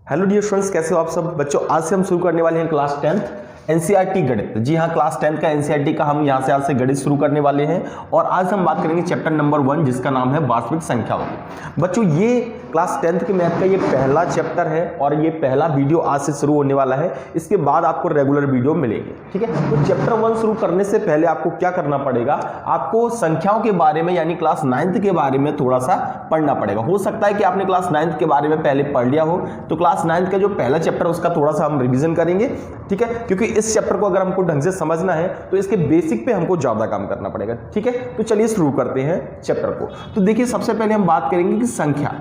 Hello dear students, कैसे हो आप सब बच्चों। आज से हम शुरू करने वाले हैं क्लास 10th एनसीईआरटी गणित। जी हाँ, क्लास 10th का एनसीईआरटी का हम यहाँ से आज से गणित शुरू करने वाले हैं और आज हम बात करेंगे चैप्टर नंबर 1 जिसका नाम है वास्तविक संख्याओं की। बच्चों ये क्लास 10th के मैथ का ये पहला चैप्टर है और ये पहला वीडियो आज से शुरू होने वाला है। इसके बाद आपको रेगुलर वीडियो मिलेंगे, ठीक है। तो चैप्टर 1 शुरू करने से पहले आपको क्या करना पड़ेगा, आपको संख्याओं के बारे में यानी क्लास 9th के बारे में थोड़ा सा पढ़ना पड़ेगा। हो सकता है कि आपने क्लास 9th के बारे में पहले पढ़ लिया हो, तो क्लास 9th का जो पहला चैप्टर उसका थोड़ा सा हम रिवीजन करेंगे, ठीक है। क्योंकि इस चैप्टर को अगर हमको ढंग से समझना है तो इसके बेसिक पे हमको ज्यादा काम करना पड़ेगा, ठीक है। तो चलिए शुरू करते हैं चैप्टर को। तो देखिए सबसे पहले हम बात करेंगे कि संख्या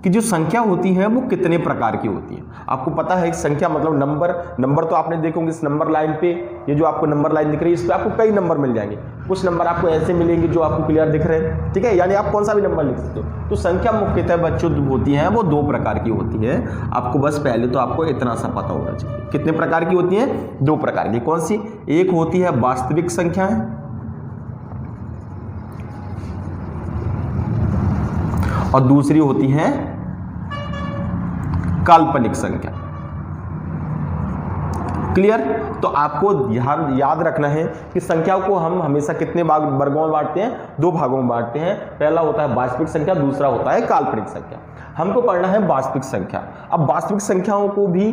कि जो संख्या होती है वो कितने प्रकार की होती है। आपको पता है कि संख्या मतलब नंबर तो आपने देखोगे इस नंबर लाइन पे, ये जो आपको नंबर लाइन दिख रही है इस पे आपको कई नंबर मिल जाएंगे। कुछ नंबर आपको ऐसे मिलेंगे जो आपको क्लियर दिख रहे हैं, ठीक है, यानी आप कौन सा भी नंबर लिख सकते हो। तो संख्या मुख्यतः बच्चों होती है वो 2 प्रकार की होती है। आपको बस पहले तो आपको इतना सा पता होना चाहिए कितने प्रकार की होती है, 2 प्रकार की। कौन सी? एक होती है वास्तविक संख्याएं और दूसरी होती है काल्पनिक संख्या। क्लियर? तो आपको याद रखना है कि संख्याओं को हम हमेशा कितने वर्गों में बांटते हैं, 2 भागों में बांटते हैं। पहला होता है वास्तविक संख्या, दूसरा होता है काल्पनिक संख्या। हमको पढ़ना है वास्तविक संख्या। अब वास्तविक संख्याओं को भी,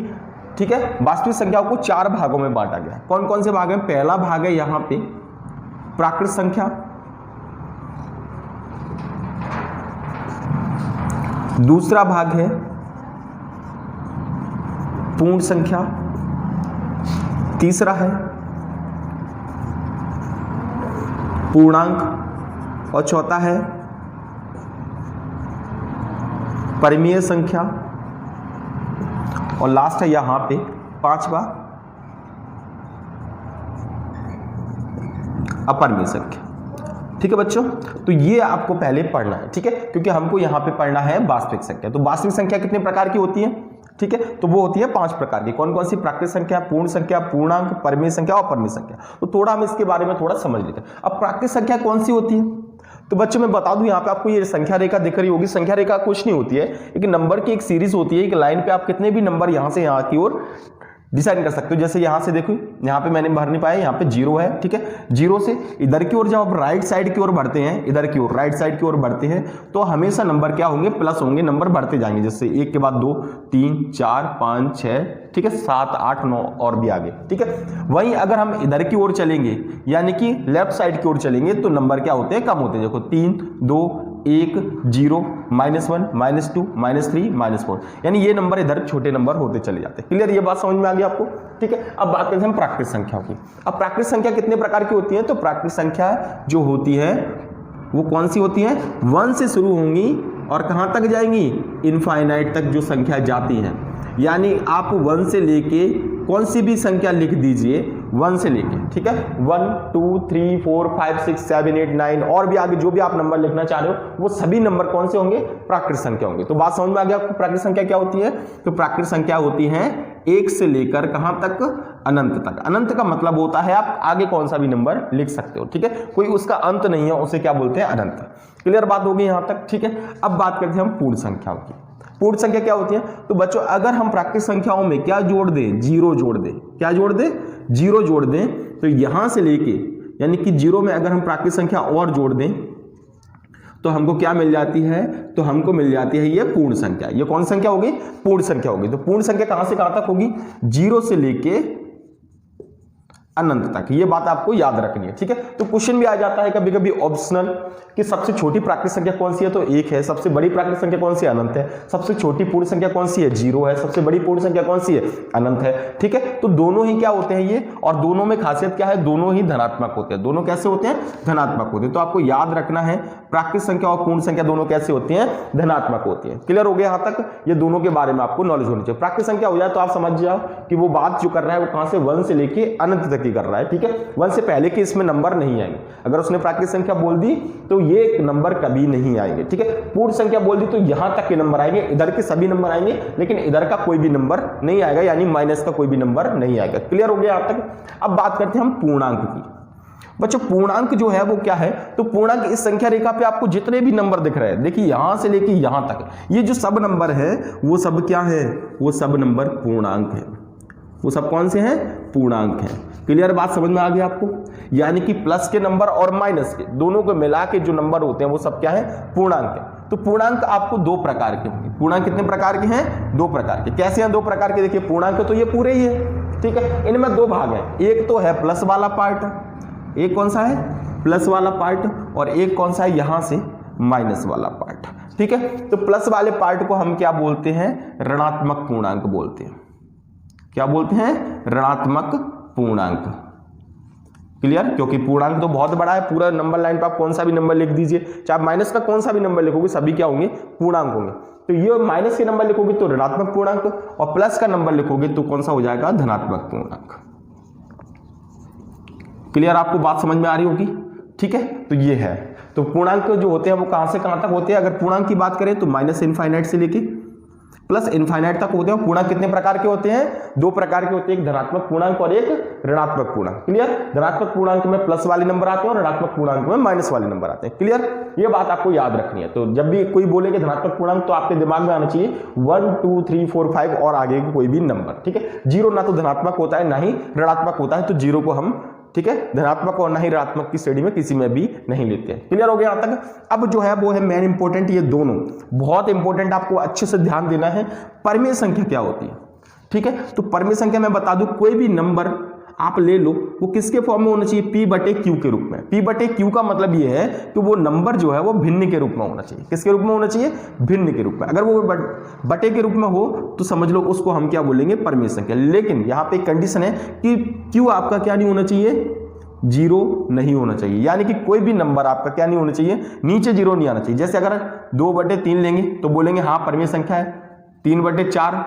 ठीक है, वास्तविक संख्याओं को 4 भागों में बांटा गया। कौन कौन से भाग हैं? पहला भाग है यहां पे प्राकृत संख्या, दूसरा भाग है पूर्ण संख्या, तीसरा है पूर्णांक और चौथा है परिमेय संख्या और लास्ट है यहां पे 5वां अपरिमेय संख्या। ठीक है बच्चों, तो ये आपको पहले पढ़ना है, ठीक है, क्योंकि हमको यहां पे पढ़ना है वास्तविक संख्या। तो वास्तविक संख्या कितने प्रकार की होती है, ठीक है, तो वो होती है 5 प्रकार की। कौन कौन सी? प्राकृत संख्या, पूर्ण संख्या, पूर्णांक, परिमेय संख्या और अपरिमेय संख्या। तो थोड़ा हम इसके बारे में थोड़ा समझ लेते हैं। अब प्राकृत संख्या कौन सी होती है? तो बच्चों मैं बता दूं, यहाँ पे आपको ये संख्या रेखा दिख रही होगी। संख्या रेखा कुछ नहीं होती है, एक नंबर की एक सीरीज होती है। एक लाइन पे आप कितने भी नंबर यहां से यहां की ओर डिसाइड कर सकते हो। जैसे यहां से देखो, यहां पे मैंने भर नहीं पाया, यहां पे 0 है, ठीक है। 0 से इधर की ओर जब आप राइट साइड की ओर बढ़ते हैं, इधर की ओर राइट साइड की ओर बढ़ते हैं, तो हमेशा नंबर क्या होंगे? प्लस होंगे, नंबर बढ़ते जाएंगे। जैसे 1 के बाद 2, 3, 4, 5, 6, ठीक है, 7, 8, 9 और भी आगे, ठीक है। वहीं अगर हम इधर की ओर चलेंगे यानी कि लेफ्ट साइड की ओर चलेंगे तो नंबर क्या होते हैं? कम होते हैं। देखो 3, 2, 1, 0, -1, -2, -3, -4, यानी ये नंबर इधर छोटे नंबर होते चले जाते हैं। क्लियर? ये बात समझ में आ गई आपको, ठीक है। अब बात करते हैं हम प्राकृत संख्याओं की। अब प्राकृत संख्या कितने प्रकार की होती है? तो प्राकृत संख्या जो होती है वो कौन सी होती है? 1 से शुरू होंगी और कहां तक जाएंगी? इनफाइनाइट तक जो संख्या जाती है। यानी आप 1 से लेके कौन सी भी संख्या लिख दीजिए, 1 से लेके, ठीक है, 1, 2, 3, 4, 5, 6, 7, 8, 9 और भी आगे जो भी आप नंबर लिखना चाह रहे हो वो सभी नंबर कौन से होंगे? प्राकृत संख्या होंगे। तो बात समझ में आ गया आपको प्राकृत संख्या क्या होती है? तो प्राकृत संख्या होती है 1 से लेकर कहां तक? अनंत तक। अनंत का मतलब होता है आप आगे कौन सा भी नंबर लिख सकते हो, ठीक है, कोई उसका अंत नहीं है, उसे क्या बोलते हैं? अनंत। क्लियर बात होगी यहां तक, ठीक है। अब बात करते हैं हम पूर्ण संख्याओं की। पूर्ण संख्या क्या होती है? तो बच्चों अगर हम प्राकृत संख्याओं में क्या जोड़ दें? 0 जोड़ दें। क्या जोड़ दें? 0 जोड़ दें। तो यहां से लेके यानी कि 0 में अगर हम प्राकृत संख्या और जोड़ दें तो हमको क्या मिल जाती है? तो हमको मिल जाती है ये पूर्ण संख्या। ये कौन संख्या होगी? पूर्ण संख्या होगी। तो पूर्ण संख्या कहां से कहां तक होगी? 0 से लेके अनंत तक। ये बात आपको याद रखनी है, ठीक है। तो क्वेश्चन भी आ जाता है कभी कभी ऑप्शनल कि सबसे छोटी प्राकृत संख्या कौन सी है? तो 1 है। सबसे बड़ी प्राकृत संख्या कौन सी है? अनंत है। सबसे छोटी पूर्ण संख्या कौन सी है? 0 है। सबसे बड़ी पूर्ण संख्या कौन सी है? अनंत है, ठीक है। तो दोनों ही क्या होते हैं ये, और दोनों में खासियत क्या है? दोनों ही धनात्मक होते हैं। दोनों कैसे होते हैं? धनात्मक होते हैं। तो आपको याद रखना है प्राकृत संख्या और पूर्ण संख्या दोनों कैसे होती हैं? धनात्मक होती है। क्लियर हो गया यहां तक? ये दोनों के बारे में आपको नॉलेज होनी चाहिए। प्राकृत संख्या हो जाए तो आप समझ जाओ कि वो बात जो कर रहा है वो कहां से? 1 से लेके अनंत तक ही कर रहा है, ठीक है। 1 से पहले के इसमें नंबर नहीं आएंगे। अगर उसने प्राकृत संख्या बोल दी तो ये नंबर कभी नहीं आएंगे, ठीक है। पूर्ण संख्या बोल दी तो यहां तक के नंबर आएंगे, इधर के सभी नंबर आएंगे, लेकिन इधर का कोई भी नंबर नहीं आएगा, यानी माइनस का कोई भी नंबर नहीं आएगा। क्लियर हो गया यहां तक? अब बात करते हैं हम पूर्णांक की। बच्चों पूर्णांक जो है वो क्या है, तो पूर्णांक इस संख्या रेखा पे आपको जितने भी नंबर दिख रहे हैं, देखिए यहां से लेके यहां तक ये जो सब नंबर है वो सब क्या है, वो सब नंबर पूर्णांक है। वो सब कौन से हैं, पूर्णांक हैं। क्लियर बात समझ में आ गई आपको? यानी कि प्लस के नंबर और माइनस के दोनों को मिला के जो नंबर होते हैं वो सब क्या है, पूर्णांक है। तो पूर्णांक आपको दो प्रकार के होंगे। पूर्णांक कितने प्रकार के हैं, दो प्रकार के। कैसे हैं दो प्रकार के, देखिए पूर्णांक तो ये पूरे ही है, ठीक है। इनमें दो भाग हैं, एक तो है प्लस वाला पार्ट, एक कौन सा है, प्लस वाला पार्ट, और एक कौन सा है यहां से माइनस वाला पार्ट, ठीक है। तो प्लस वाले पार्ट को हम क्या बोलते हैं, ऋणात्मक पूर्णांक बोलते हैं। क्या बोलते हैं, ऋणात्मक पूर्णांक। क्लियर? क्योंकि पूर्णांक तो बहुत बड़ा है, पूरा नंबर लाइन पर आप कौन सा भी नंबर लिख दीजिए, चाहे माइनस का कौन सा भी नंबर लिखोगे सभी क्या होंगे, पूर्णांक होंगे। तो ये माइनस के नंबर लिखोगे तो ऋणात्मक पूर्णांक, और प्लस का नंबर लिखोगे तो कौन सा हो जाएगा, धनात्मक पूर्णांक। क्लियर? आपको बात समझ में आ रही होगी, ठीक है। तो ये है, तो पूर्णांक जो होते हैं वो कहां से कहां तक होते हैं, अगर पूर्णांक की बात करें तो माइनस इनफाइनाइट से लेके प्लस इनफाइनाइट तक होते हैं। पूर्णांक कितने प्रकार के होते हैं, दो प्रकार के होते हैं, एक धनात्मक पूर्णांक और एक ऋणात्मक पूर्णांक। क्लियर? धनात्मक पूर्णांक में प्लस वाले नंबर आते हैं और ऋणात्मक पूर्णांक में माइनस वाले नंबर आते हैं। क्लियर? ये बात आपको याद रखनी है। तो जब भी कोई बोले कि धनात्मक पूर्णांक तो आपके दिमाग में आना चाहिए 1 2 3 4 5 और आगे की कोई भी नंबर, ठीक है। जीरो ना तो धनात्मक होता है ना ही ऋणात्मक होता है, तो जीरो को हम, ठीक है, धनात्मक और ना ही ऋणात्मक की श्रेणी में किसी में भी नहीं लेते हैं। क्लियर हो गया यहां तक? अब जो है वो है मेन इंपॉर्टेंट, ये दोनों बहुत इंपॉर्टेंट, आपको अच्छे से ध्यान देना है। परिमेय संख्या क्या होती है, ठीक है। तो परिमेय संख्या मैं बता दूं, कोई भी नंबर आप ले लो वो किसके फॉर्म में होना चाहिए, p बटे q के रूप में। p बटे q का मतलब ये है कि वो नंबर जो है वो भिन्न के रूप में होना चाहिए। किसके रूप में होना चाहिए, भिन्न के रूप में। अगर वो बटे के रूप में हो तो समझ लो उसको हम क्या बोलेंगे, परिमेय संख्या। लेकिन यहाँ पे एक कंडीशन है कि q आपका क्या नहीं होना चाहिए, जीरो नहीं होना चाहिए। यानी कि कोई भी नंबर आपका क्या नहीं होना चाहिए, नीचे जीरो नहीं आना चाहिए। जैसे अगर 2/3 लेंगे तो बोलेंगे हाँ परिमेय संख्या है, 3/4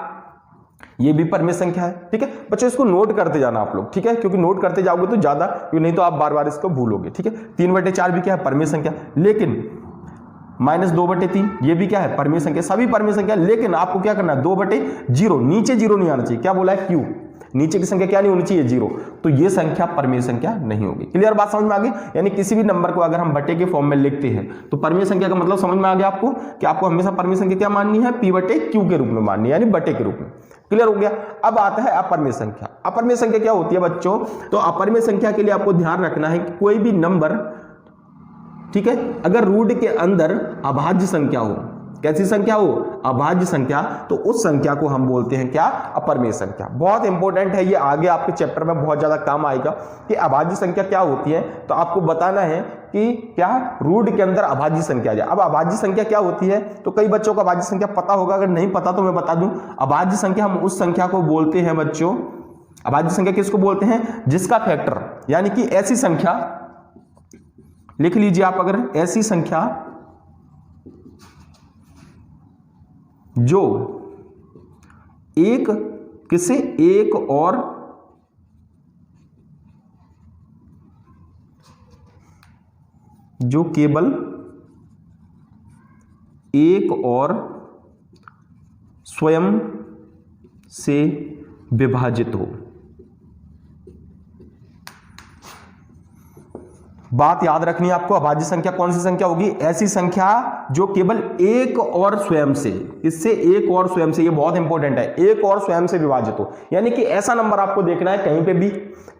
ये भी परिमेय संख्या है, ठीक है। बच्चों इसको नोट करते जाना आप लोग, ठीक है, क्योंकि नोट करते जाओगे तो ज्यादा, क्योंकि नहीं तो आप बार बार इसको भूलोगे, ठीक है। 3/4 भी क्या है, परिमेय संख्या। लेकिन -2/3 ये भी क्या है, परिमेय संख्या। सभी परिमेय संख्या, लेकिन आपको क्या करना है, 2/0, नीचे जीरो नहीं आना चाहिए। क्या बोला है, q, नीचे की संख्या क्या नहीं होनी चाहिए, जीरो। तो ये संख्या परिमेय संख्या नहीं होगी। क्लियर बात समझ में आ गई? यानी किसी भी नंबर को अगर हम बटे के फॉर्म में लिखते हैं तो परिमेय संख्या का मतलब समझ में आ गया आपको, कि आपको हमेशा परिमेय संख्या क्या माननी है, p बटे q के रूप में माननी है, यानी बटे के रूप में। क्लियर हो गया? अब आता है अपरिमेय संख्या। अपरिमेय संख्या क्या होती है बच्चों, तो अपरिमेय संख्या के लिए आपको ध्यान रखना है कि कोई भी नंबर, ठीक है, अगर रूट के अंदर अभाज्य संख्या हो, कैसी संख्या हो, अभाज्य संख्या, तो उस संख्या को हम बोलते हैं क्या, अपरिमेय संख्या। बहुत इंपॉर्टेंट है ये, आगे आपके चैप्टर में बहुत ज्यादा काम आएगा कि अभाज्य संख्या क्या होती है। तो आपको बताना है कि क्या रूट के अंदर अभाज्य संख्या आ जाए। अब अभाज्य संख्या क्या होती है, तो कई बच्चों को अभाज्य संख्या पता होगा, अगर नहीं पता तो मैं बता दूं। अभाज्य संख्या हम उस संख्या को बोलते हैं बच्चों, अभाज्य संख्या किसको बोलते हैं, जिसका फैक्टर, यानी कि ऐसी संख्या, लिख लीजिए आप, अगर ऐसी संख्या जो एक किसे, एक और जो केवल एक और स्वयं से विभाजित हो। बात याद रखनी है आपको, अभाज्य संख्या कौन सी संख्या होगी, ऐसी संख्या जो केवल एक और स्वयं से, इससे एक और स्वयं से, ये बहुत इंपॉर्टेंट है, एक और स्वयं से विभाजित हो। यानी कि ऐसा नंबर आपको देखना है कहीं पे भी,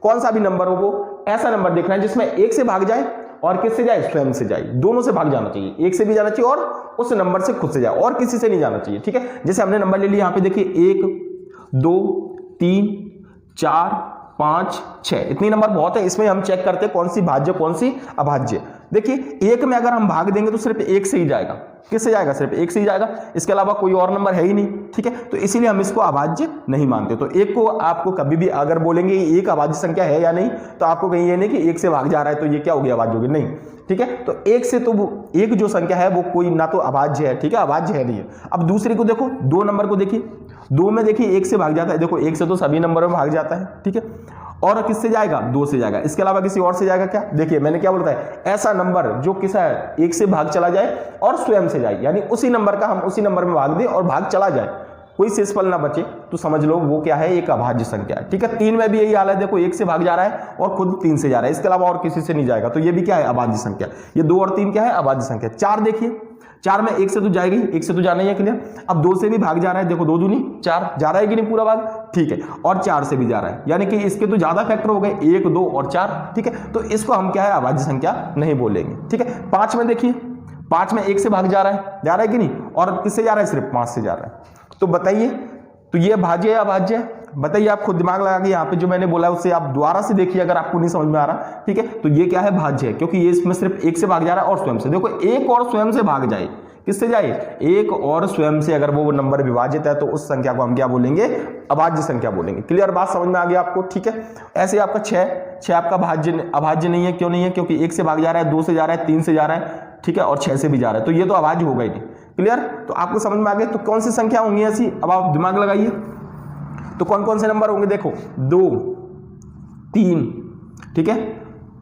कौन सा भी नंबर हो वो ऐसा नंबर देखना है जिसमें एक से भाग जाए और किससे जाए, स्वयं से जाए। दोनों से भाग जाना चाहिए, एक से भी जाना चाहिए और उस नंबर से खुद से जाए, और किसी से नहीं जाना चाहिए, ठीक है। जैसे हमने नंबर ले लिया, यहां पे देखिए 1 2 3 4 5 6, इतनी नंबर बहुत है। इसमें हम चेक करते हैं कौन सी भाज्य कौन सी अभाज्य। देखिए एक में अगर हम भाग देंगे तो सिर्फ एक से ही जाएगा, किससे जाएगा, सिर्फ एक से ही जाएगा, इसके अलावा कोई और नंबर है ही नहीं, ठीक है। तो इसीलिए हम इसको अभाज्य नहीं मानते। तो एक को आपको कभी भी अगर बोलेंगे एक अभाज्य संख्या है या नहीं, तो आपको कहीं ये नहीं कि एक से भाग जा रहा है तो ये क्या होगी, अभाज्य होगी, नहीं, ठीक है। तो एक से, तो एक जो संख्या है वो कोई ना तो अभाज्य है, ठीक है, अभाज्य है नहीं है। अब दूसरे को देखो, 2 नंबर को देखिए, 2 में देखिए एक से भाग जाता है, देखो एक से तो सभी नंबरों में भाग जाता है, ठीक है, और किससे जाएगा, 2 से जाएगा, इसके अलावा किसी और से जाएगा क्या। देखिए मैंने क्या बोलता है, ऐसा नंबर जो किसा है, एक से भाग चला जाए और स्वयं से जाए, यानी उसी नंबर का हम उसी नंबर में भाग दें और भाग चला जाए, कोई शेषफल ना बचे तो समझ लो वो क्या है, एक अभाज्य संख्या है। ठीक है, 3 में भी यही हाल है, देखो 1 से भाग जा रहा है और खुद 3 से जा रहा है, इसके अलावा और किसी से नहीं जाएगा, तो ये भी क्या है, अभाज्य संख्या। ये 2 और 3 क्या है, अभाज्य संख्या। 4 देखिए, 4 में 1 से तो जाएगी, 1 से तो जाना ही है, क्लियर। अब 2 से भी भाग जा रहा है, देखो 2 दूनी 4, जा रहा है कि नहीं पूरा भाग, ठीक है। और 4 से भी जा रहा है, यानी कि इसके तो ज्यादा फैक्टर हो गए, 1, 2 और 4, ठीक है। तो इसको हम क्या है, अभाज्य संख्या नहीं बोलेंगे, ठीक है। 5 में देखिए, 5 में 1 से भाग जा रहा है कि नहीं, और किससे जा रहा है, सिर्फ 5 से जा रहा है। तो बताइए, तो ये भाज्य है अभाज्य है, बताइए। आप खुद दिमाग लगा के यहाँ पे जो मैंने बोला उससे आप दोबारा से देखिए अगर आपको नहीं समझ में आ रहा, ठीक है। तो ये क्या है, भाज्य है, क्योंकि ये इसमें सिर्फ 1 से भाग जा रहा है और स्वयं से। देखो 1 और स्वयं से भाग जाए, किससे जाए, 1 और स्वयं से अगर वो नंबर विभाजित है तो उस संख्या को हम क्या बोलेंगे, अभाज्य संख्या बोलेंगे। क्लियर, बात समझ में आ गई आपको, ठीक है। ऐसे आपका 6 आपका अभाज्य नहीं है, क्यों नहीं है, क्योंकि 1 से भाग जा रहा है, 2 से जा रहा है, 3 से जा रहा है, ठीक है, और 6 से भी जा रहा है, तो ये तो अभाज्य होगा ही नहीं। क्लियर, तो आपको समझ में आ गया। तो कौन सी संख्या होंगी ऐसी, अब आप दिमाग लगाइए, तो कौन कौन से नंबर होंगे, देखो 2, 3, ठीक है,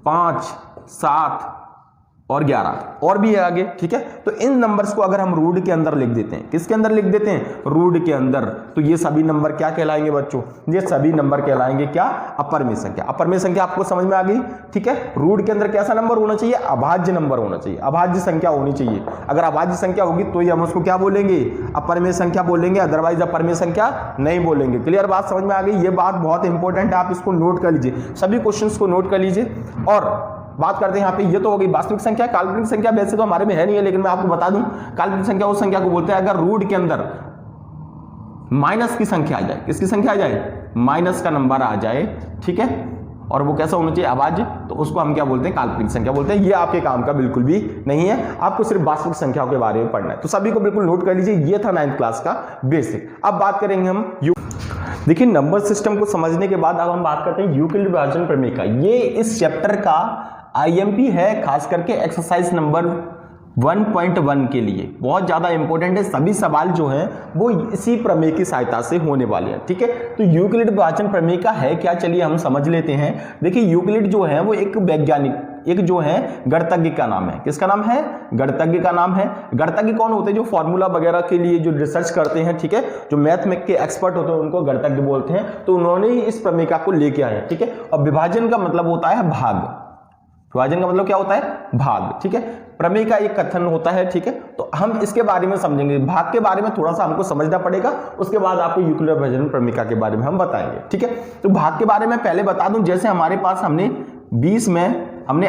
5, 7 और 11 और भी है आगे, ठीक है। तो इन नंबर्स को अगर हम रूट के अंदर लिख देते हैं, किसके अंदर लिख देते हैं, रूट के अंदर, तो ये सभी नंबर क्या कहलाएंगे बच्चों, ये सभी नंबर कहलाएंगे क्या, अपरिमेय संख्या। अपरिमेय संख्या आपको समझ में आ गई, ठीक है। रूट के अंदर कैसा नंबर होना चाहिए, अभाज्य नंबर होना चाहिए, अभाज्य संख्या होनी चाहिए। अगर अभाज्य संख्या होगी तो ही हम उसको क्या बोलेंगे, अपरिमेय संख्या बोलेंगे, अदरवाइज अपरिमेय संख्या नहीं बोलेंगे। क्लियर, बात समझ में आ गई। ये बात बहुत इंपॉर्टेंट है, आप इसको नोट कर लीजिए, सभी क्वेश्चंस को नोट कर लीजिए। और बात करते हैं यहाँ पे, ये तो हो गई वास्तविक संख्या। काल्पनिक संख्या वैसे तो हमारे में है नहीं है, लेकिन मैं आपको बता दूं, काल्पनिक संख्या उस संख्या को बोलते हैं अगर रूट के अंदर माइनस की संख्या आ जाए, किसकी संख्या आ जाए, माइनस का नंबर आ जाए, ठीक है, और वो कैसा होना चाहिए, अभाज्य, तो उसको हम क्या बोलते हैं, काल्पनिक संख्या बोलते हैं। ये आपके काम का बिल्कुल भी नहीं है, आपको सिर्फ वास्तविक संख्याओं के बारे में पढ़ना है। तो सभी को बिल्कुल नोट कर लीजिए, ये था 9th क्लास का बेसिक। अब बात करेंगे हम देखिए नंबर सिस्टम को समझने के बाद अब हम बात करते हैं यूक्लिड विभाजन प्रमेय का। ये इस चैप्टर का आईएमपी है, खास करके एक्सरसाइज नंबर 1.1 के लिए बहुत ज्यादा इंपॉर्टेंट है। सभी सवाल जो हैं वो इसी प्रमेय की सहायता से होने वाले हैं, ठीक है। तो यूक्लिड विभाजन प्रमेय का है क्या, चलिए हम समझ लेते हैं। देखिए यूक्लिड जो है वो एक वैज्ञानिक, एक जो है गणितज्ञ का नाम है। किसका नाम है, गणितज्ञ का नाम है। गणितज्ञ कौन होते हैं, जो फॉर्मूला वगैरह के लिए जो रिसर्च करते हैं, ठीक है, जो मैथ में के एक्सपर्ट होते हैं उनको गणितज्ञ बोलते हैं। तो उन्होंने ही इस प्रमेय को लेके आए, ठीक है। और विभाजन का मतलब होता है भाग, विभाजन का मतलब क्या होता है, भाग, ठीक है। प्रमेय का एक कथन होता है, ठीक है। तो हम इसके बारे में समझेंगे, भाग के बारे में थोड़ा सा हमको समझना पड़ेगा, उसके बाद आपको यूक्लिड विभाजन प्रमेय के बारे में हम बताएंगे, ठीक है। तो भाग के बारे में पहले बता दूं, जैसे हमारे पास हमने 20 में हमने,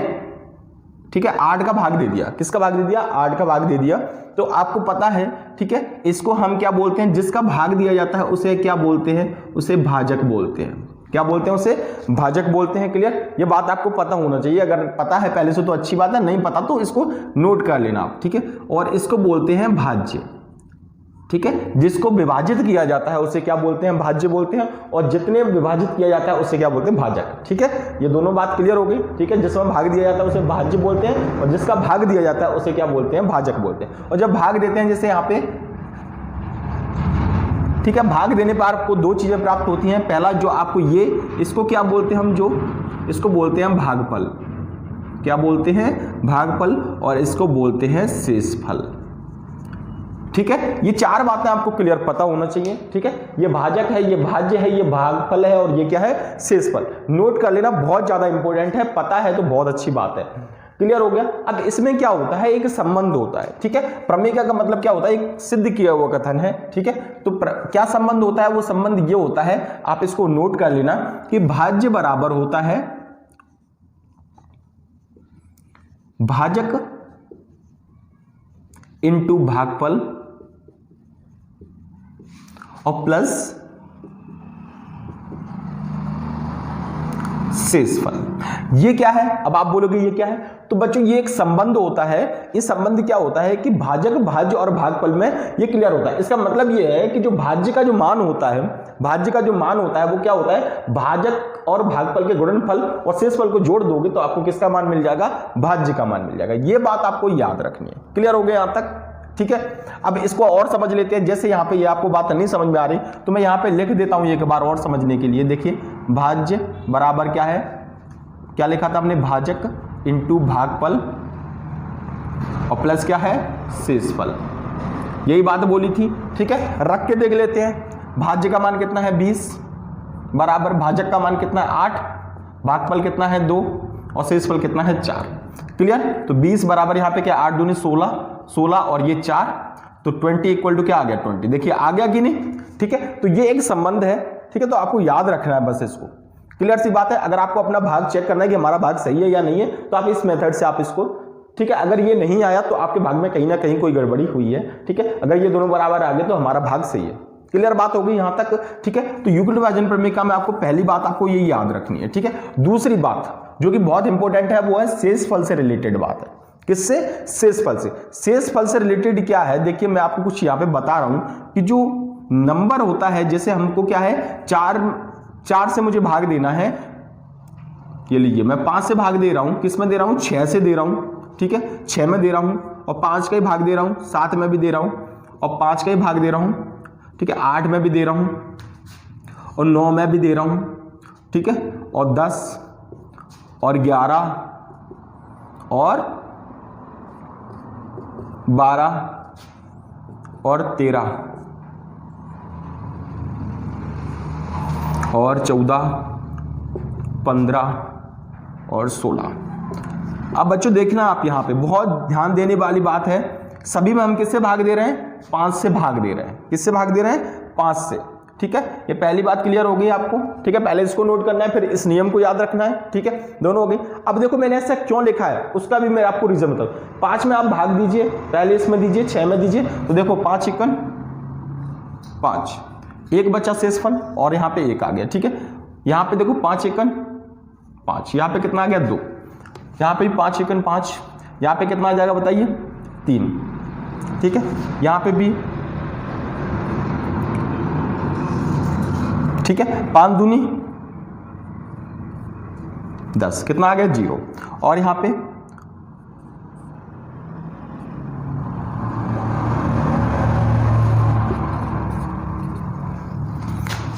ठीक है, 8 का भाग दे दिया। किसका भाग दे दिया, 8 का भाग दे दिया। तो आपको पता है, ठीक है, इसको हम क्या बोलते हैं, जिसका भाग दिया जाता है उसे क्या बोलते हैं, उसे भाजक बोलते हैं। क्या बोलते हैं, उसे भाजक बोलते हैं। क्लियर, ये बात आपको पता होना चाहिए। अगर पता है पहले से तो अच्छी बात है, नहीं पता तो इसको नोट कर लेना आप, ठीक है। और इसको बोलते हैं भाज्य, ठीक है। जिसको विभाजित किया जाता है उसे क्या बोलते हैं, भाज्य बोलते हैं। और जितने विभाजित किया जाता है उसे क्या बोलते हैं, भाजक, ठीक है। ये दोनों बात क्लियर हो गई, ठीक है। जिसमें भाग दिया जाता है उसे भाज्य बोलते हैं, और जिसका भाग दिया जाता है उसे क्या बोलते हैं, भाजक बोलते हैं। और जब भाग देते हैं, जैसे यहाँ पे, ठीक है, भाग देने पर आपको 2 चीजें प्राप्त होती हैं। पहला जो आपको ये, इसको क्या बोलते हैं हम, जो इसको बोलते हैं भागफल। क्या बोलते हैं, भागफल। और इसको बोलते हैं शेषफल, ठीक है। ये 4 बातें आपको क्लियर पता होना चाहिए, ठीक है। ये भाजक है, ये भाज्य है, ये भागफल है, और ये क्या है, शेषफल। नोट कर लेना, बहुत ज्यादा इंपॉर्टेंट है, पता है तो बहुत अच्छी बात है। क्लियर हो गया। अब इसमें क्या होता है, एक संबंध होता है, ठीक है। प्रमेय का मतलब क्या होता है, एक सिद्ध किया हुआ कथन है, ठीक है। तो क्या संबंध होता है, वो संबंध ये होता है, आप इसको नोट कर लेना कि भाज्य बराबर होता है भाजक इंटू भागफल और प्लस शेषफल। ये क्या है, अब आप बोलोगे ये क्या है, तो बच्चों ये एक संबंध होता है। इस संबंध क्या होता है कि भाजक, भाज्य और भागफल में ये क्लियर होता है। इसका मतलब ये है कि जो भाज्य का जो मान होता है, भाज्य का जो मान होता है वो क्या होता है, भाजक और भागफल के गुणनफल और शेषफल को जोड़ दोगे तो आपको किसका मान मिल जाएगा, भाज्य का मान मिल जाएगा। ये बात आपको याद रखनी है। क्लियर हो गया यहां तक, ठीक है। अब इसको और समझ लेते हैं। जैसे यहाँ पे ये आपको बात नहीं समझ में आ रही तो मैं यहाँ पे लिख देता हूं एक बार और समझने के लिए। देखिए भाज्य बराबर क्या है, क्या लिखा था हमने, भाजक इंटू भागफल और प्लस क्या है, शेषफल। यही बात बोली थी, ठीक है। रख के देख लेते हैं, भाज्य का मान कितना है 20 बराबर भाजक का मान कितना है 8, भागफल कितना है 2 और शेषफल कितना है 4। क्लियर। तो 20 बराबर यहाँ पे क्या 8 दूनी 16, 16 और ये 4, तो 20 इक्वल टू क्या आ गया 20। देखिए आ गया कि नहीं, ठीक है। तो ये एक संबंध है, ठीक है। तो आपको याद रखना है बस इसको। क्लियर सी बात है। अगर आपको अपना भाग चेक करना है कि हमारा भाग सही है या नहीं है, तो आप इस मेथड से आप इसको, ठीक है। अगर ये नहीं आया तो आपके भाग में कहीं ना कहीं कोई गड़बड़ी हुई है, ठीक है। अगर ये दोनों बराबर आ गए तो हमारा भाग सही है। क्लियर बात होगी यहां तक, ठीक है। तो युगल विभाजन प्रमेय में आपको पहली बात आपको ये याद रखनी है, ठीक है। दूसरी बात जो कि बहुत इंपॉर्टेंट है वो है शेषफल से रिलेटेड बात है। किससे? शेषफल से। शेषफल से रिलेटेड क्या है, देखिए मैं आपको कुछ यहां पे बता रहा हूं कि जो नंबर होता है, जैसे हमको क्या है 4 से मुझे भाग देना है, ये लीजिए मैं 5 से भाग दे रहा हूं, किस में दे रहा हूं 6 से दे रहा हूं, ठीक है। 6 में दे रहा हूं और 5 का ही भाग दे रहा हूं, 7 में भी दे रहा हूं और 5 का ही भाग दे रहा हूं, ठीक है। 8 में भी दे रहा हूं और 9 में भी दे रहा हूं, ठीक है। और 10 और 11 और 12 और 13 और 14, 15 और 16। अब बच्चों देखना आप यहां पे बहुत ध्यान देने वाली बात है, सभी में हम किससे भाग दे रहे हैं 5 से भाग दे रहे हैं। किससे भाग दे रहे हैं 5 से, ठीक है। ये पहली बात क्लियर हो गई आपको, ठीक है। पहले इसको नोट करना है, फिर इस नियम को याद रखना है, ठीक है। दोनों हो गई। अब देखो मैंने ऐसा क्यों लिखा है उसका भी मैं आपको रीजन बताऊं। 5 में आप भाग दीजिए, पहले इसमें दीजिए, 6 में दीजिए, तो देखो 5 एकन 5, एक बचा शेषफल और यहाँ पे 1 आ गया, ठीक है। यहाँ पे देखो 5 एकन 5, यहाँ पे कितना आ गया 2, यहाँ पे भी 5 एकन 5, यहाँ पे कितना आ जाएगा बताइए 3, ठीक है। यहाँ पे भी, ठीक है। 5 दूनी 10, कितना आ गया 0 और यहां पे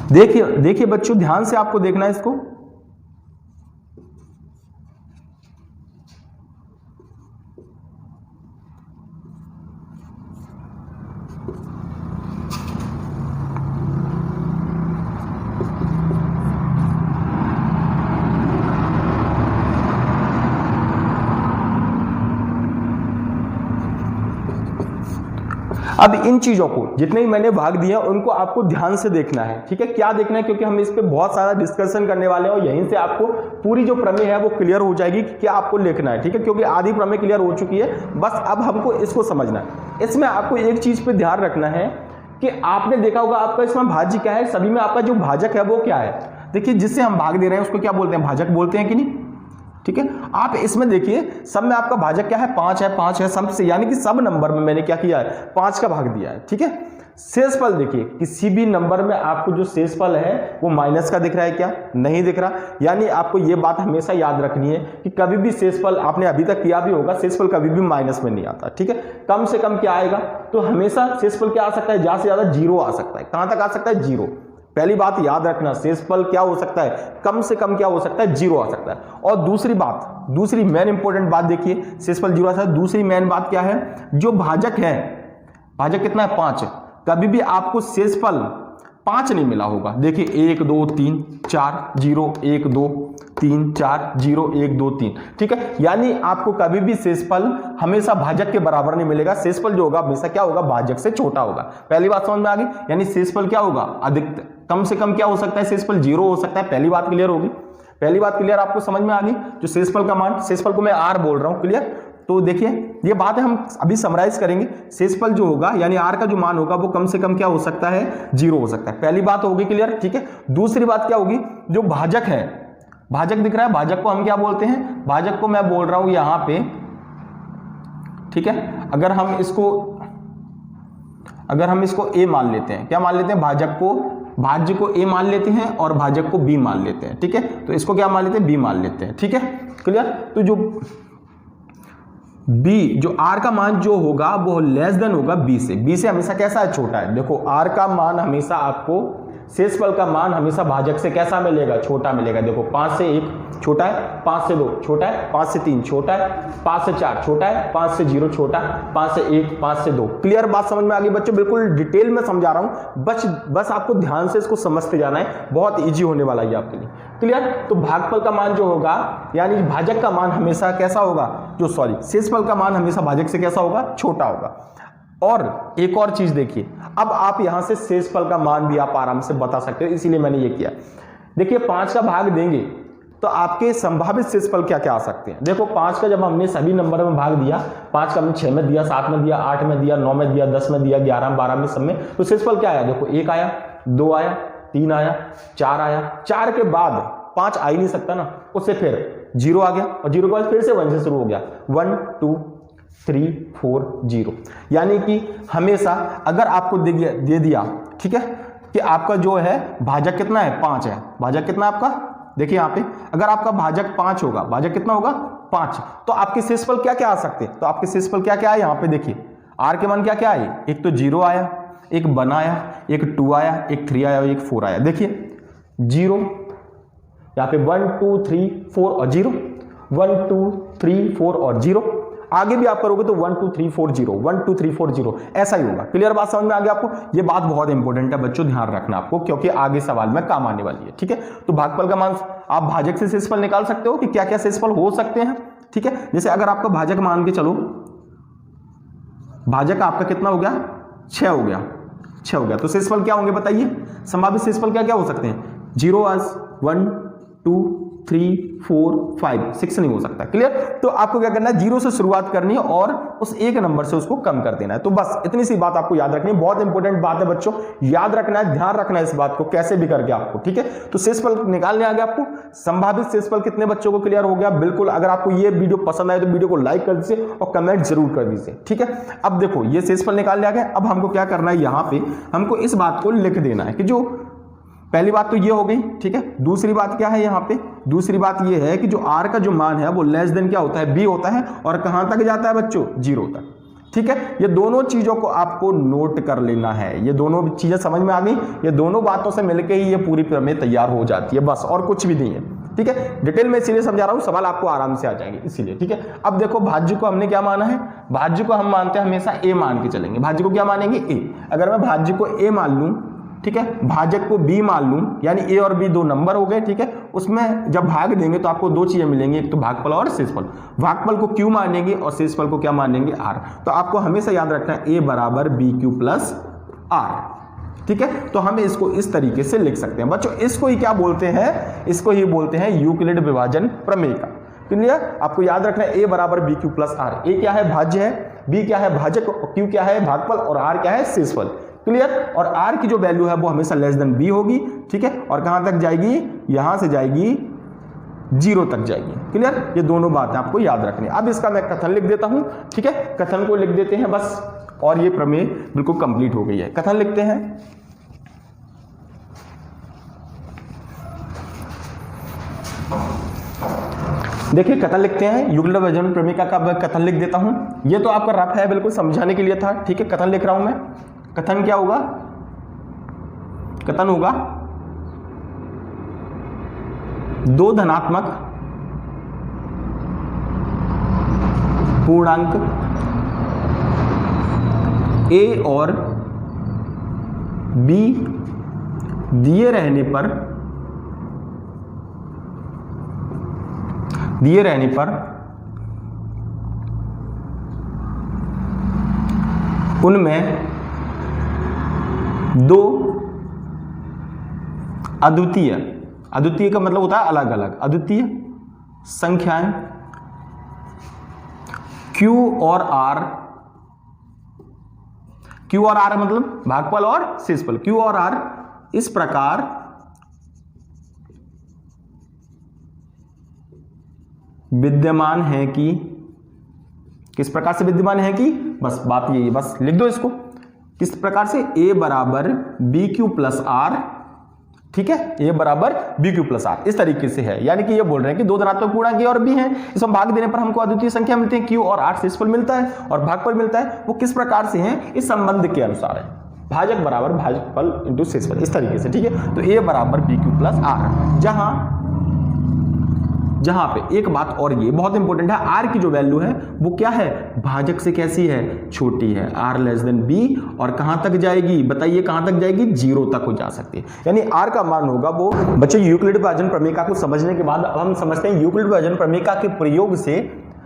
देखिए बच्चों ध्यान से आपको देखना है इसको। अब इन चीजों को जितने ही मैंने भाग दिए उनको आपको ध्यान से देखना है, ठीक है। क्या देखना है, क्योंकि हम इस पे बहुत सारा डिस्कशन करने वाले हैं और यहीं से आपको पूरी जो प्रमेय है वो क्लियर हो जाएगी कि क्या आपको लिखना है, ठीक है। क्योंकि आधी प्रमेय क्लियर हो चुकी है, बस अब हमको इसको समझना है। इसमें आपको एक चीज पे ध्यान रखना है कि आपने देखा होगा आपका इसमें भाज्य क्या है, सभी में आपका जो भाजक है वो क्या है। देखिए जिससे हम भाग दे रहे हैं उसको क्या बोलते हैं, भाजक बोलते हैं कि नहीं, ठीक है। आप इसमें देखिए सब में आपका भाजक क्या है 5 है, 5 है सब से, यानी कि सब नंबर में मैंने क्या किया है 5 का भाग दिया है, ठीक है। शेषफल देखिए किसी भी नंबर में आपको जो शेषफल है वो माइनस का दिख रहा है क्या, नहीं दिख रहा। यानी आपको ये बात हमेशा याद रखनी है कि कभी भी शेषफल, आपने अभी तक किया भी होगा, शेषफल कभी भी माइनस में नहीं आता, ठीक है। कम से कम क्या आएगा, तो हमेशा शेषफल क्या आ सकता है, ज्यादा से ज्यादा 0 आ सकता है। कहां तक आ सकता है 0। पहली बात याद रखना, शेषफल क्या हो सकता है, कम से कम क्या हो सकता है 0 आ सकता है। और दूसरी बात, दूसरी मेन इंपॉर्टेंट बात देखिए, शेषफल 0 आ सकता है। दूसरी मेन बात क्या है, जो भाजक है, भाजक कितना है 5, कभी भी आपको शेषफल 5 नहीं मिला होगा। देखिए 1 2 3 4 0 1 2 3 4 0 1 2 3, ठीक है। यानी आपको कभी भी शेषफल हमेशा भाजक के बराबर नहीं मिलेगा। शेषफल जो होगा हमेशा क्या होगा, भाजक से छोटा होगा। पहली बात समझ में आ गई। यानी शेषफल क्या होगा, अधिक, कम से कम क्या हो सकता है, शेषफल 0 हो सकता है। पहली बात क्लियर होगी, पहली बात क्लियर आपको समझ में आ गई। जो शेषफल का मान, शेषफल को मैं R बोल रहा हूं, क्लियर। तो देखिए ये बात है हम अभी समराइज करेंगे। शेषफल जो होगा यानी R का जो मान होगा वो कम से कम क्या हो सकता है 0 हो सकता है। पहली बात होगी क्लियर, ठीक है। दूसरी बात क्या होगी, जो भाजक है, भाजक दिख रहा है, भाजक को हम क्या बोलते हैं, भाजक को मैं बोल रहा हूं यहां पे, ठीक है। अगर हम इसको A मान लेते हैं, क्या मान लेते हैं, भाज्य को A मान लेते हैं और भाजक को B मान लेते हैं, ठीक है। तो इसको क्या मान लेते हैं, B मान लेते हैं, ठीक है, क्लियर। तो जो B, जो R का मान जो होगा वो लेस देन होगा B से। B से हमेशा कैसा है, छोटा है। देखो R का मान हमेशा आपको शेषफल का मान हमेशा भाजक से कैसा मिलेगा, छोटा मिलेगा। देखो 5 से 1 छोटा है, 5 से 2 छोटा है, 5 से 3 छोटा है, 5 से 4 छोटा है, 5 से 0 छोटा है, 5 से 1, 5 से 2। क्लियर बात समझ में आ गई बच्चों? बिल्कुल डिटेल में समझा रहा हूं, बस आपको ध्यान से इसको समझते जाना है, बहुत ईजी होने वाला है आपके लिए। क्लियर? तो भागफल का मान जो होगा, यानी भाजक का मान हमेशा कैसा होगा, शेषफल का मान हमेशा भाजक से कैसा होगा, छोटा होगा। और एक और चीज देखिए, अब आप यहां से शेषफल का मान भी आप आराम से बता सकते हो, इसीलिए मैंने ये किया। देखिए 5 का भाग देंगे तो आपके संभावित शेषफल क्या क्या आ सकते हैं। देखो 5 का जब हमने सभी नंबर में भाग दिया, 5 का हमने 6 में दिया, 7 में दिया, 8 में दिया, 9 में दिया, 10 में दिया, 11, 12 में, सब में, तो शेषफल क्या आया? देखो 1 आया, 2 आया, 3 आया, 4 आया। 4 के बाद 5 आ ही नहीं सकता ना, उससे फिर 0 आ गया, और 0 के बाद फिर से 1 से शुरू हो गया, 1 2 3 4 0। यानी कि हमेशा अगर आपको दे दिया, ठीक है, कि आपका जो है भाजक कितना है, 5 है, भाजक कितना है आपका, देखिए यहां पे अगर आपका भाजक 5 होगा, भाजक कितना होगा, 5, तो आपके शेषफल क्या क्या आ सकते हैं? तो आपके शेषफल क्या क्या है, यहां पे देखिए आर के मान क्या क्या आए, एक तो 0 आया, एक 1 आया, एक 2 आया, एक 3 आया और एक 4 आया। देखिए 0, यहां पे 1 2 3 4 और 0, 1 2 3 4 और 0। आगे भी आप करोगे तो 1 2 3 4 0, 1 2 3 4 0, ऐसा ही होगा। क्लियर बात समझ में आ गया आपको? ये बात बहुत इंपॉर्टेंट है बच्चों, ध्यान रखना आपको, क्योंकि आगे सवाल में काम आने वाली है। ठीक है, तो भागफल का मान आप भाजक से शेषफल निकाल सकते हो कि क्या क्या शेषफल हो सकते हैं। ठीक है, जैसे अगर आपका भाजक मान के चलो, भाजक आपका कितना हो गया, 6 हो गया, 6 हो गया, तो शेषफल क्या होंगे बताइए? संभावित शेषफल क्या क्या हो सकते हैं? 0 1 2 3 4 5 6 नहीं हो सकता। क्लियर? तो आपको क्या करना है, 0 से शुरुआत करनी है और उस एक नंबर से उसको कम कर देना है। तो बस इतनी सी बात आपको याद रखनी है, बहुत इंपॉर्टेंट बात है बच्चों, याद रखना है, ध्यान रखना है इस बात को, कैसे भी करके आपको। ठीक है, तो शेषफल निकालने आ गया आपको। संभावित शेषफल कितने बच्चों को क्लियर हो गया? बिल्कुल। अगर आपको ये वीडियो पसंद आए तो वीडियो को लाइक कर दीजिए और कमेंट जरूर कर दीजिए। ठीक है, अब देखो ये शेषफल निकालने आ गए। अब हमको क्या करना है, यहां पे हमको इस बात को लिख देना है कि जो पहली बात तो ये हो गई। ठीक है, दूसरी बात क्या है यहाँ पे? दूसरी बात ये है कि जो r का जो मान है वो लेस देन क्या होता है, b होता है, और कहां तक जाता है बच्चों? 0 तक। ठीक है, ये दोनों चीजों को आपको नोट कर लेना है। ये दोनों चीजें समझ में आ गई, ये दोनों बातों से मिलकर ही ये पूरी प्रमेय तैयार हो जाती है, बस, और कुछ भी नहीं है। ठीक है, डिटेल में इसीलिए समझा रहा हूं, सवाल आपको आराम से आ जाएंगे इसीलिए। ठीक है, अब देखो भाज्य को हमने क्या माना है, भाज्य को हम मानते हैं हमेशा a मान के चलेंगे। भाज्य को क्या मानेंगे? a। अगर मैं भाज्य को a मान लूं, ठीक है, भाजक को b मान लूं, यानी a और b 2 नंबर हो गए। ठीक है, उसमें जब भाग देंगे तो आपको 2 चीजें मिलेंगी, एक तो भागफल और शेषफल। भागफल को q मानेंगे और शेषफल को क्या मानेंगे? r। तो आपको हमेशा याद रखना है a बराबर bq प्लस r। ठीक है, तो हम इसको इस तरीके से लिख सकते हैं बच्चों। इसको ही क्या बोलते हैं? इसको ही बोलते हैं यूक्लिड विभाजन प्रमेय का। क्लियर? आपको याद रखना है a बराबर bq प्लस r। a क्या है? भाज्य है, b क्या है? भाजक, q क्या है? भागफल, और r क्या है? शेषफल। क्लियर? और r की जो वैल्यू है वो हमेशा लेस देन b होगी। ठीक है, और कहां तक जाएगी? यहां से जाएगी 0 तक जाएगी। क्लियर? ये दोनों बातें आपको याद रखनी है। अब इसका मैं कथन लिख देता हूं। ठीक है, कथन को लिख देते हैं बस, और ये प्रमेय बिल्कुल कंप्लीट हो गई है। कथन लिखते हैं। देखिए कथन लिखते हैं, युगल विभाजन प्रमेय का कथन लिख देता हूं। ये तो आपका रफ है, बिल्कुल समझाने के लिए था। ठीक है, कथन लिख रहा हूं मैं। कथन क्या होगा? कथन होगा 2 धनात्मक पूर्णांक a और b दिए रहने पर उनमें 2 अद्वितीय का मतलब होता है अलग अलग, अद्वितीय संख्याएं Q और R मतलब भागफल और शेषफल, Q और R इस प्रकार विद्यमान है कि, किस प्रकार से विद्यमान है कि, बस बात यही है, बस लिख दो इसको। किस प्रकार से? a बराबर bq प्लस r। ठीक है, a बराबर bq प्लस r, इस तरीके से है। यानी कि ये बोल रहे हैं कि 2 धनात्मक पूर्णांक a और b हैं, इसमें भाग देने पर हमको अद्वितीय संख्या मिलती है, q और r शेषफल मिलता है और भागफल मिलता है। वो किस प्रकार से हैं? इस संबंध के अनुसार है। भाजक बराबर भाजकफल इंटू शेषफल, इस तरीके से, ठीक है। तो a बराबर बी क्यू प्लस आर, जहां पे एक बात और ये बहुत इंपॉर्टेंट है, r की जो वैल्यू है वो क्या है, भाजक से कैसी है, छोटी है, r लेस देन b, और कहां तक जाएगी बताइए, कहां तक जाएगी, 0 तक हो जा सकती है, यानी r का मान होगा वो। बच्चों यूक्लिड विभाजन प्रमेय को समझने के बाद अब हम समझते हैं यूक्लिड विभाजन प्रमेय के प्रयोग से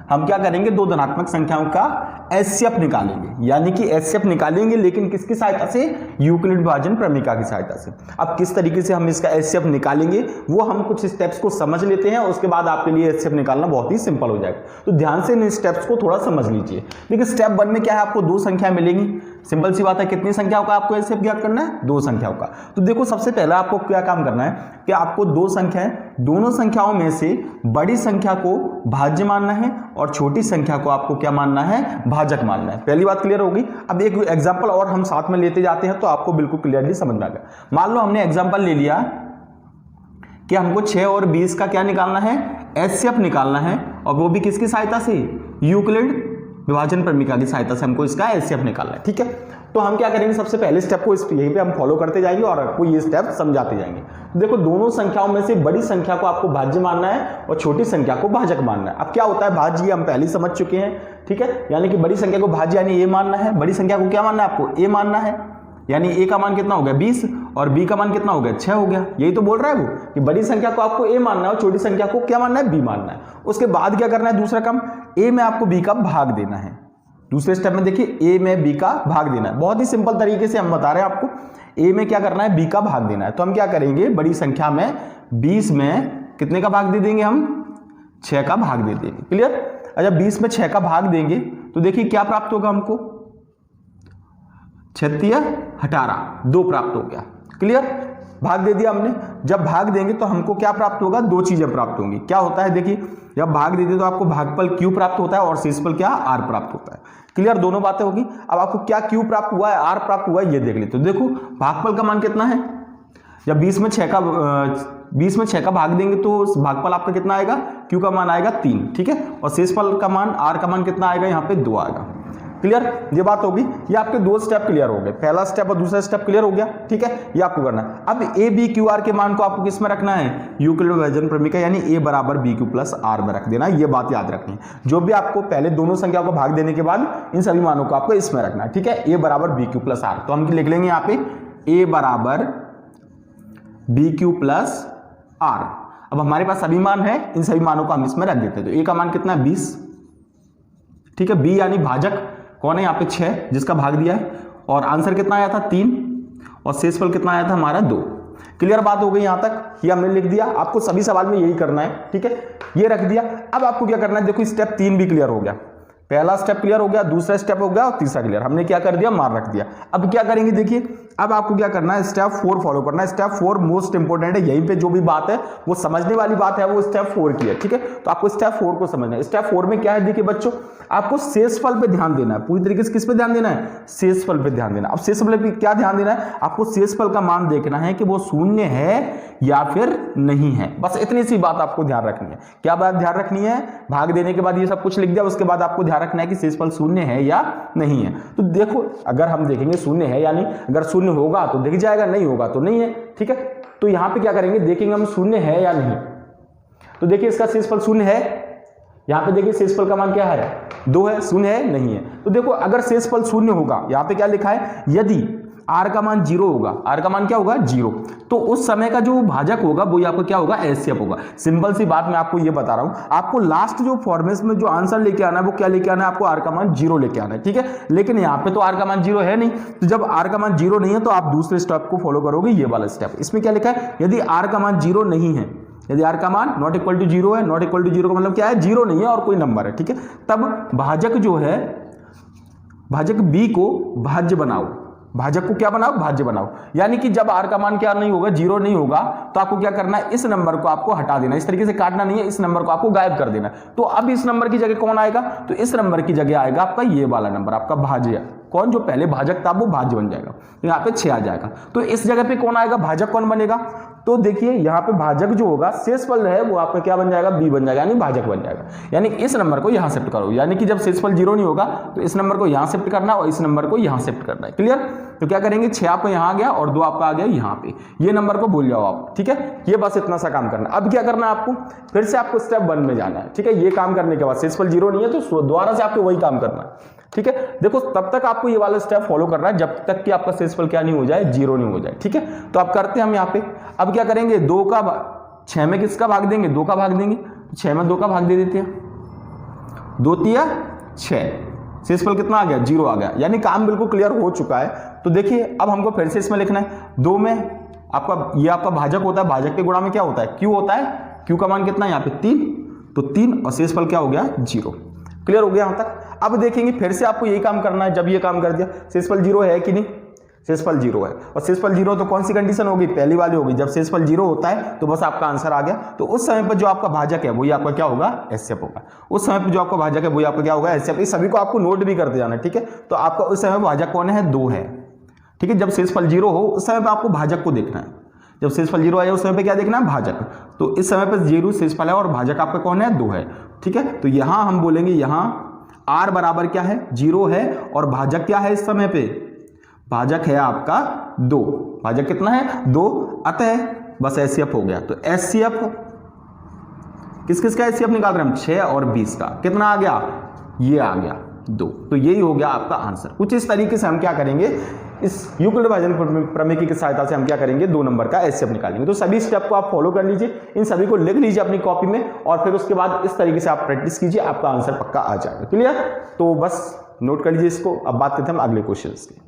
हम क्या करेंगे, दो धनात्मक संख्याओं का एचसीएफ निकालेंगे, यानी कि एचसीएफ निकालेंगे लेकिन किसकी सहायता से, यूक्लिड विभाजन प्रमेय की सहायता से। अब किस तरीके से हम इसका एचसीएफ निकालेंगे वो हम कुछ स्टेप्स को समझ लेते हैं, उसके बाद आपके लिए एचसीएफ निकालना बहुत ही सिंपल हो जाएगा। तो ध्यान से इन स्टेप्स को थोड़ा समझ लीजिए। देखिए स्टेप 1 में क्या है, आपको 2 संख्या मिलेंगी, सिंपल सी बात है, कितनी संख्याओं का आपको एचसीएफ ज्ञात करना है, 2 संख्याओं का। तो देखो सबसे पहला आपको क्या काम करना है कि आपको 2 संख्याएं, दोनों संख्याओं में से बड़ी संख्या को भाज्य मानना है और छोटी संख्या को आपको क्या मानना है, भाजक मानना है। पहली बात क्लियर होगी। अब एक एग्जांपल और हम साथ में लेते जाते हैं तो आपको बिल्कुल क्लियरली समझ में आ गया। मान लो हमने एग्जांपल ले लिया कि हमको 6 और 20 का क्या निकालना है, एचसीएफ निकालना है, और वो भी किसकी सहायता से, यूक्लिड विभाजन प्रमेय की सहायता से हमको इसका एचसीएफ निकालना है, ठीक है। तो हम क्या करेंगे, सबसे पहले स्टेप को यहीं पे हम फॉलो करते जाएंगे और आपको ये स्टेप समझाते जाएंगे। देखो दोनों संख्याओं में से बड़ी संख्या को आपको भाज्य मानना है और छोटी संख्या को भाजक मानना है। अब क्या होता है, भाज्य हम पहले समझ चुके हैं, ठीक है, यानी कि बड़ी संख्या को भाज्य यानी a मानना है, बड़ी संख्या को क्या मानना है, आपको a मानना है, यानी a का मान कितना हो गया 20 और b का मान कितना हो गया 6 हो गया। यही तो बोल रहा है वो कि बड़ी संख्या को आपको a मानना है और छोटी संख्या को क्या मानना है, b मानना है। उसके बाद क्या करना है, दूसरा काम, a में आपको b का भाग देना है। दूसरे स्टेप में देखिए a में b का भाग देना है, बहुत ही सिंपल तरीके से हम बता रहे हैं आपको, a में क्या करना है, b का भाग देना है। तो हम क्या करेंगे, बड़ी संख्या में 20 में कितने का भाग दे देंगे, हम 6 का भाग दे देंगे, क्लियर। अच्छा 20 में 6 का भाग देंगे तो देखिए क्या प्राप्त होगा हमको, 36 18 2 प्राप्त हो गया, क्लियर। भाग दे दिया हमने, जब भाग देंगे तो हमको क्या प्राप्त होगा, 2 चीजें प्राप्त होंगी। क्या होता है, देखिए जब भाग देते तो आपको भागफल q प्राप्त होता है और शेषफल क्या, r प्राप्त होता है, क्लियर। दोनों बातें होगी। अब आपको क्या q प्राप्त हुआ है, r प्राप्त हुआ है, ये देख लेते हो। देखो भागफल का मान कितना है, जब 20 में 6 का भाग देंगे तो भागफल आपका कितना आएगा, q का मान आएगा 3, ठीक है, और शेषफल का मान r का मान कितना आएगा, यहाँ पे 2 आएगा, क्लियर। ये बात होगी, ये आपके 2 स्टेप क्लियर हो गए, पहला स्टेप और दूसरा स्टेप क्लियर हो गया, ठीक है। ये आपको करना है। अब a b q r के मान को आपको किस में रखना है, यूक्लिड विभाजन प्रमेय यानी a बराबर b q प्लस r में रख देना, ये बात याद रखनी है। जो भी आपको पहले दोनों संख्याओं को भाग देने के बाद इन सभी मानों को आपको इसमें रखना है, ठीक है, a बराबर b q प्लस r। तो हम लिख लेंगे यहाँ पे a बराबर b q प्लस r। अब हमारे पास सभी मान है, इन सभी मानों को हम इसमें रख देते हैं। तो a का मान कितना है 20, ठीक है, b यानी भाजक कौन है यहाँ पे 6 जिसका भाग दिया है, और आंसर कितना आया था 3, और शेषफल कितना आया था हमारा 2, क्लियर। बात हो गई यहाँ तक, ये हमने लिख दिया। आपको सभी सवाल में यही करना है, ठीक है, ये रख दिया। अब आपको क्या करना है, देखो स्टेप 3 भी क्लियर हो गया, पहला स्टेप क्लियर हो गया, दूसरा स्टेप हो गया और तीसरा क्लियर, हमने क्या कर दिया, मान रख दिया। अब क्या करेंगे, देखिए अब आपको क्या करना है, स्टेप 4 फॉलो करना है। स्टेप 4 मोस्ट इंपोर्टेंट है, यहीं पे जो भी बात है वो समझने वाली बात है, वो स्टेप 4 की है, ठीक है। तो आपको स्टेप 4 को समझना है। स्टेप 4 में क्या है, देखिए बच्चों आपको शेषफल पे ध्यान देना है, पूरी तरीके से किस पे ध्यान देना है, शेषफल पे ध्यान देना। अब शेषफल पे क्या ध्यान देना है, आपको शेषफल का मान देखना है कि वो शून्य है या फिर नहीं है, बस इतनी सी बात आपको ध्यान रखनी है। क्या बात ध्यान रखनी है, भाग देने के बाद ये सब कुछ लिख दिया, उसके बाद आपको ध्यान रखना है कि शेषफल शून्य है या नहीं है। तो देखो अगर हम देखेंगे शून्य है यानी अगर शून्य होगा तो दिख जाएगा, नहीं होगा तो नहीं है, ठीक है। तो यहां पे क्या करेंगे, देखेंगे हम शून्य है या नहीं। तो देखिए इसका शेषफल शून्य है, यहां पे देखिए शेषफल का मान क्या है 2 है, शून्य है नहीं है। तो देखो अगर शेषफल शून्य होगा, यहां पे क्या लिखा है, यदि r का मान 0 होगा, r का मान क्या होगा 0, तो उस समय का जो भाजक होगा वो आपको क्या होगा, एचसीएफ होगा। सिंपल सी बात मैं आपको ये बता रहा हूं, आपको लास्ट जो फॉर्मेट में जो आंसर लेके आना है वो क्या लेके आना है, आपको r का मान 0 लेके आना है, ठीक है। लेकिन यहाँ पे तो r का मान 0 है नहीं, तो जब r का मान 0 नहीं है तो आप दूसरे स्टेप को फॉलो करोगे, ये वाला स्टेप। इसमें क्या लिखा है, यदि r का मान 0 नहीं है, यदि r का मान नॉट इक्वल टू 0 है, नॉट इक्वल टू 0 का मतलब क्या है, 0 नहीं है और कोई नंबर है, ठीक है, तब भाजक जो है, भाजक b को भाज्य बनाओ, भाजक को क्या बनाओ, भाज्य बनाओ। यानी कि जब r का मान क्या नहीं होगा, 0 नहीं होगा, तो आपको क्या करना है, इस नंबर को आपको हटा देना, इस तरीके से काटना नहीं है, इस नंबर को आपको गायब कर देना। तो अब इस नंबर की जगह कौन आएगा, तो इस नंबर की जगह आएगा आपका ये वाला नंबर, आपका भाज्य। कौन, जो पहले भाजक था वो भाज्य बन जाएगा, तो यहाँ पे 6 आ जाएगा। तो इस जगह पे कौन आएगा, भाजक कौन बनेगा, तो देखिए यहाँ पे भाजक जो होगा शेषफल है वो आपका क्या बन जाएगा, बी बन जाएगा, यानी भाजक बन जाएगा। यानी इस नंबर को यहाँ शिफ्ट करो, यानी कि जब शेषफल 0 नहीं होगा तो इस नंबर को यहाँ शिफ्ट करना और इस नंबर को यहाँ शिफ्ट करना है। क्लियर? तो क्या करेंगे, 6 आपको यहाँ आ गया और 2 आपका आ गया यहाँ पे, ये नंबर को भूल जाओ आप। ठीक है, ये बस इतना सा काम करना। अब क्या करना है आपको, फिर से आपको स्टेप 1 में जाना है। ठीक है, ये काम करने के बाद शेषफल 0 नहीं है तो दोबारा से आपको वही काम करना है। ठीक है, देखो तब तक आपको ये वाला स्टेप फॉलो करना है जब तक कि आपका शेषफल क्या नहीं हो जाए, 0 नहीं हो जाए। ठीक है, तो आप करते हैं हम यहाँ पे। अब क्या करेंगे, 2 का 6 में किसका भाग देंगे, 2 का भाग देंगे। 6 में 2 का भाग दे देते हैं, 2 तिया 6, शेषफल कितना आ गया, 0 आ गया। यानी काम बिल्कुल क्लियर हो चुका है। तो देखिए अब हमको फिर से इसमें लिखना है, 2 में आपका ये आपका भाजक होता है, भाजक के गुणा में क्या होता है, क्यू होता है। क्यू का मान कितना है यहाँ पे 3, तो 3 और शेषफल क्या हो गया 0। क्लियर हो गया यहाँ तक? अब देखेंगे फिर से आपको यही काम करना है। जब ये काम कर दिया, शेषफल 0 है कि नहीं, शेषफल 0 है। और शेषफल 0 तो कौन सी कंडीशन होगी, पहली वाली होगी। जब शेषफल 0 होता है तो बस आपका आंसर आ गया। तो उस समय पर जो आपका भाजक है वही आपका क्या होगा, एचसीएफ होगा। उस समय पर जो आपका भाजक है वही आपका क्या होगा, एचसीएफ। इस सभी को आपको नोट भी करते जाना है। ठीक है, तो आपका उस समय भाजक कौन है, 2 है। ठीक है, जब शेषफल 0 हो उस समय पर आपको भाजक को देखना है। जब शेषफल 0 आया उस समय पे क्या देखना है, भाजक। तो इस समय पर 0 शेषफल है और भाजक आपका कौन है, 2 है। ठीक है, तो यहां हम बोलेंगे यहाँ r बराबर क्या है, 0 है और भाजक क्या है इस समय पे, भाजक है आपका 2। भाजक कितना है, 2। अतः बस एचसीएफ हो गया। तो एचसीएफ किस किस का एचसीएफ निकाल रहे हैं हम, 6 और 20 का। कितना आ गया, ये आ गया 2। तो यही हो गया आपका आंसर। कुछ इस तरीके से हम क्या करेंगे, इस यूक्लिड भाजन प्रमेय की सहायता से हम क्या करेंगे, 2 नंबर का एचसीएफ निकालेंगे। तो सभी स्टेप को आप फॉलो कर लीजिए, इन सभी को लिख लीजिए अपनी कॉपी में और फिर उसके बाद इस तरीके से आप प्रैक्टिस कीजिए, आपका आंसर पक्का आ जाएगा। क्लियर? तो बस नोट कर लीजिए इसको। अब बात करते हैं हम अगले क्वेश्चन की।